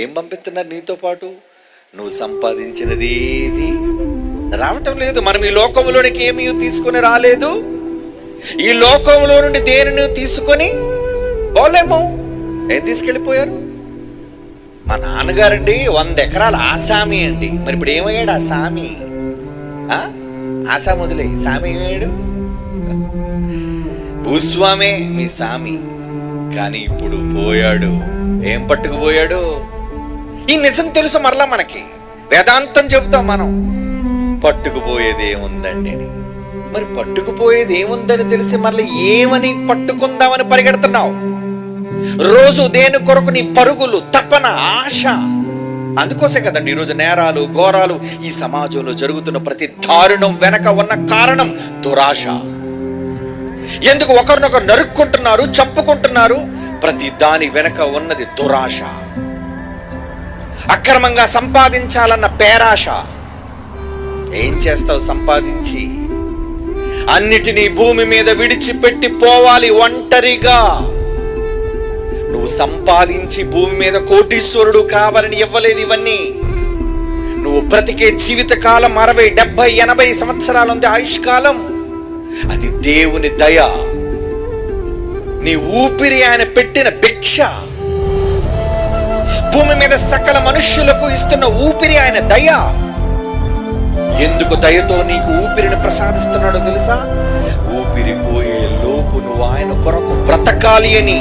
ఏం పంపిస్తున్నారు నీతో పాటు? నువ్వు సంపాదించినది ఏది రావటం లేదు. మనం ఈ లోకంలోనికి ఏమీ తీసుకుని రాలేదు. ఈ లోకంలో నుండి దేనిని తీసుకొని పోలేము. ఏం తీసుకెళ్ళిపోయారు? మా నాన్నగారండి 100 ఎకరాల ఆసామి అండి. మరి ఇప్పుడు ఏమయ్యాడు ఆ సామి? ఆసామి వదిలే సామి ఏమయ్యాడు? భూస్వామే మీ సామి. కానీ ఇప్పుడు పోయాడు. ఏం పట్టుకుపోయాడు? ఈ నిజం తెలుసు మరలా మనకి. వేదాంతం చెబుతాం మనం. పట్టుకుపోయేది ఏముందండి అని. మరి పట్టుకుపోయేది ఏముందని తెలిసి మరలా ఏమని పట్టుకుందామని పరిగెడుతున్నావు? రోజు దేని కొరకు నీ పరుగులు, తపన, ఆశ. అందుకోసే కదండి ఈరోజు నేరాలు, ఘోరాలు, ఈ సమాజంలో జరుగుతున్న ప్రతి దారుణం వెనక ఉన్న కారణం దురాశ. ఎందుకు ఒకరినొకరు నరుక్కుంటున్నారు, చంపుకుంటున్నారు? ప్రతి దాని వెనక ఉన్నది దురాశ. అక్రమంగా సంపాదించాలన్న పేరాశ. ఏం చేస్తావు సంపాదించి? అన్నిటినీ భూమి మీద విడిచిపెట్టి పోవాలి ఒంటరిగా. నువ్వు సంపాదించి భూమి మీద కోటీశ్వరుడు కావాలని ఇవ్వలేదు ఇవన్నీ. నువ్వు బ్రతికే జీవితకాలం 60, 70, 80 సంవత్సరాలు ఉంది ఆయుష్కాలం. అది దేవుని దయ. నీ ఊపిరి ఆయన పెట్టిన భిక్ష. భూమి మీద సకల మనుష్యులకు ఇస్తున్న ఊపిరి ఆయన దయ. ఎందుకు దయతో నీకు ఊపిరిని ప్రసాదిస్తున్నాడో తెలుసా? ఊపిరి పోయే లోపు నువ్వు ఆయన కొరకు బ్రతకాలి అని.